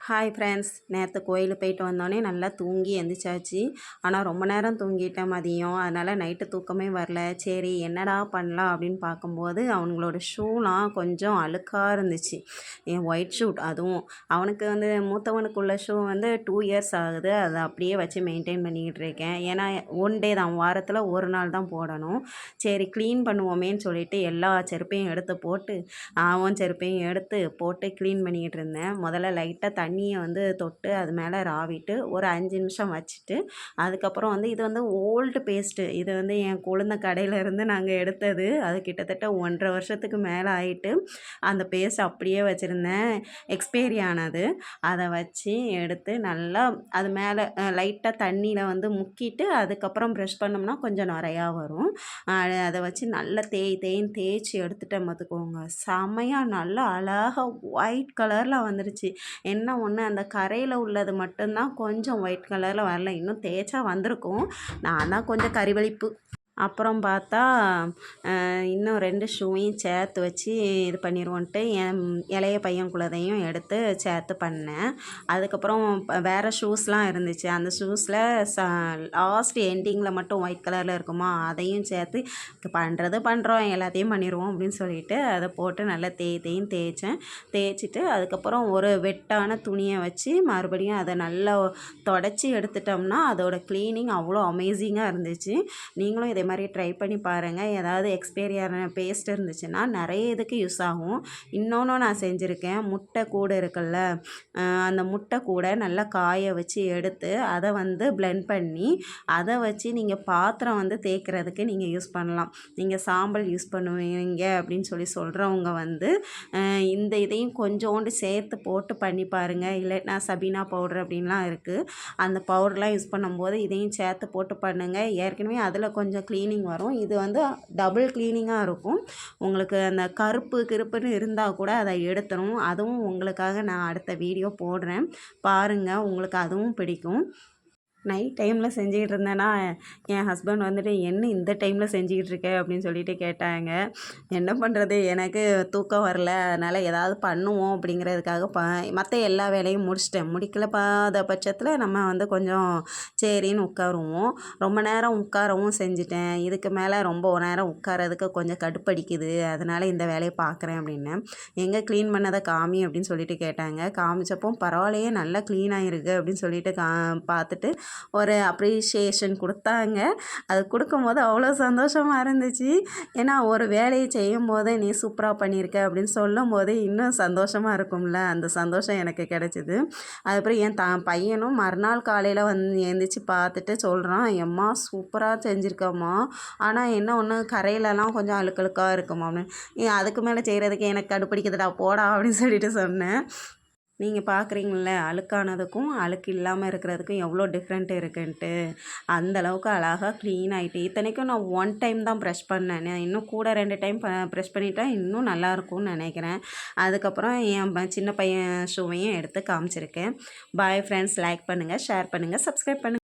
Hi friends, நேற்று கோயிலுக்கு போயிட்டு வந்தோடனே நல்லா தூங்கி எந்திரிச்சாச்சு. ஆனால் ரொம்ப நேரம் தூங்கிட்டேன் மதியம். அதனால் நைட்டு தூக்கமே வரல. சரி என்னடா பண்ணலாம் அப்படின்னு பார்க்கும்போது அவங்களோட ஷூலாம் கொஞ்சம் அழுக்காக இருந்துச்சு. என் ஒயிட் ஷூட் அதுவும் அவனுக்கு மூத்தவனுக்குள்ள ஷூ 2 இயர்ஸ் ஆகுது. அதை அப்படியே வச்சு மெயின்டைன் பண்ணிக்கிட்டு இருக்கேன். ஏன்னா ஒன் டே தான், வாரத்தில் ஒரு நாள் தான் போடணும். சரி க்ளீன் பண்ணுவோமேன்னு சொல்லிட்டு எல்லா செருப்பையும் எடுத்து போட்டு அவன் செருப்பையும் எடுத்து போட்டு க்ளீன் பண்ணிக்கிட்டு இருந்தேன். முதல்ல லைட்டாக தண்ணியை தொட்டு அது மேலே ராவிட்டு ஒரு 5 நிமிஷம் வச்சுட்டு அதுக்கப்புறம் இது ஓல்டு பேஸ்ட்டு. இது என் குழந்த கடையிலேருந்து நாங்கள் எடுத்தது. அது கிட்டத்தட்ட 1.5 வருஷத்துக்கு மேலே ஆகிட்டு அந்த பேஸ்ட் அப்படியே வச்சுருந்தேன், எக்ஸ்பைரி ஆனது. அதை வச்சு எடுத்து நல்லா அது மேலே லைட்டாக தண்ணியில் முக்கிட்டு அதுக்கப்புறம் ப்ரஷ் பண்ணோம்னா கொஞ்சம் நிறையா வரும். அதை வச்சு நல்லா தேய்ன்னு தேய்ச்சி எடுத்துட்டேன் பார்த்துக்கோங்க. செமையாக நல்லா அழகாக ஒயிட் கலரில் வந்துடுச்சு. என்ன ஒன்று, அந்த கரையில் உள்ளது மட்டும்தான் கொஞ்சம் ஒயிட் கலரில் வரல. இன்னும் தேய்ச்சா வந்திருக்கும். நான் தான் கொஞ்சம் கறிவழிப்பு. அப்புறம் பார்த்தா இன்னும் 2 ஷூவையும் சேர்த்து வச்சு இது பண்ணிடுவோன்ட்டு என் இளைய பையன்குள்ளதையும் எடுத்து சேர்த்து பண்ணேன். அதுக்கப்புறம் வேறு ஷூஸ்லாம் இருந்துச்சு. அந்த ஷூஸில் லாஸ்ட் எண்டிங்கில் மட்டும் ஒயிட் கலரில் இருக்குமா, அதையும் சேர்த்து பண்ணுறோம் எல்லாத்தையும் பண்ணிடுவோம் அப்படின்னு சொல்லிட்டு அதை போட்டு நல்லா தேய்ன்னு தேய்ச்சேன். தேய்ச்சிட்டு அதுக்கப்புறம் ஒரு வெட்டான துணியை வச்சு மறுபடியும் அதை நல்லா தொடச்சி எடுத்துட்டோம்னா அதோட க்ளீனிங் அவ்வளோ அமேசிங்காக இருந்துச்சு. நீங்களும் இதே மாதிரி ட்ரை பண்ணி பாருங்கள். ஏதாவது எக்ஸ்பைரியான பேஸ்ட் இருந்துச்சுன்னா நிறைய இதுக்கு யூஸ் ஆகும். இன்னொன்று நான் செஞ்சுருக்கேன். முட்டை கூடு இருக்குல்ல, அந்த முட்டை கூடை நல்லா காய வச்சு எடுத்து அதை பிளெண்ட் பண்ணி அதை வச்சு நீங்கள் பாத்திரம் தேய்க்கிறதுக்கு நீங்கள் யூஸ் பண்ணலாம். நீங்கள் சாம்பல் யூஸ் பண்ணுவீங்க அப்படின்னு சொல்கிறவங்க இந்த இதையும் கொஞ்சோண்டு சேர்த்து போட்டு பண்ணி பாருங்கள். இல்லைன்னா சபீனா பவுடர் அப்படின்லாம் இருக்குது. அந்த பவுடர்லாம் யூஸ் பண்ணும்போது இதையும் சேர்த்து போட்டு பண்ணுங்கள். ஏற்கனவே அதில் கொஞ்சம் க்ளீனிங் வரும். இது டபுள் க்ளீனிங்காக இருக்கும். உங்களுக்கு அந்த கிருப்புன்னு இருந்தால் கூட அதை எடுத்துரும். அதுவும் உங்களுக்காக நான் அடுத்த வீடியோ போடுறேன், பாருங்கள். உங்களுக்கு அதுவும் பிடிக்கும். நைட் டைமில் செஞ்சுக்கிட்டு இருந்தேன்னா என் ஹஸ்பண்ட் என்ன இந்த டைமில் செஞ்சுக்கிட்டு இருக்க அப்படின்னு சொல்லிட்டு கேட்டாங்க. என்ன பண்ணுறது, எனக்கு தூக்கம் வரல. அதனால் ஏதாவது பண்ணுவோம் அப்படிங்கிறதுக்காக மற்ற எல்லா வேலையும் முடிச்சிட்டேன். முடிக்கலப்பாத பட்சத்தில் நம்ம கொஞ்சம் சரின்னு உட்காருவோம். ரொம்ப நேரம் உட்காரவும் செஞ்சுட்டேன். இதுக்கு மேலே ரொம்ப நேரம் உட்காரதுக்கு கொஞ்சம் கடுப்படிக்குது. அதனால் இந்த வேலையை பார்க்குறேன் அப்படின்னேன். எங்கே க்ளீன் பண்ணதை காமி அப்படின்னு சொல்லிட்டு கேட்டாங்க. காமிச்சப்போ பரவாயில்லையே நல்லா க்ளீனாக இருக்குது அப்படின்னு சொல்லிட்டு பார்த்துட்டு ஒரு அப்ரிஷியேஷன் கொடுத்தாங்க. அது கொடுக்கும்போது அவ்வளோ சந்தோஷமாக இருந்துச்சு. ஏன்னா ஒரு வேலையை செய்யும் போது நீ சூப்பராக பண்ணியிருக்க அப்படின்னு சொல்லும் போது இன்னும் சந்தோஷமாக இருக்கும்ல. அந்த சந்தோஷம் எனக்கு கிடச்சிது. அதுக்கப்புறம் என் பையனும் மறுநாள் காலையில் எழுந்திரிச்சு பார்த்துட்டு சொல்கிறான், எம்மா சூப்பராக செஞ்சுருக்கம்மா, ஆனால் என்ன ஒன்று கரையிலலாம் கொஞ்சம் அழுக்கழுக்காக இருக்குமா அப்படின்னு. அதுக்கு மேலே செய்கிறதுக்கு எனக்கு கடுப்பிடிக்குதுடா போடா அப்படின்னு சொல்லிட்டு சொன்னேன். நீங்கள் பார்க்குறீங்கள அழுக்கானதுக்கும் அழுக்கு இல்லாமல் இருக்கிறதுக்கும் எவ்வளோ டிஃப்ரெண்ட் இருக்குன்ட்டு. அந்தளவுக்கு அழகாக க்ளீன் ஆகிட்டு. இத்தனைக்கும் நான் 1 டைம் தான் ப்ரஷ் பண்ணேன். இன்னும் கூட 2 டைம் ப்ரஷ் பண்ணிட்டா இன்னும் நல்லாயிருக்கும்னு நினைக்கிறேன். அதுக்கப்புறம் என் சின்ன பையன் ஷூவையும் எடுத்து காமிச்சிருக்கேன். பாய் ஃப்ரெண்ட்ஸ், லைக் பண்ணுங்கள், ஷேர் பண்ணுங்கள், சப்ஸ்கிரைப் பண்ணுங்கள்.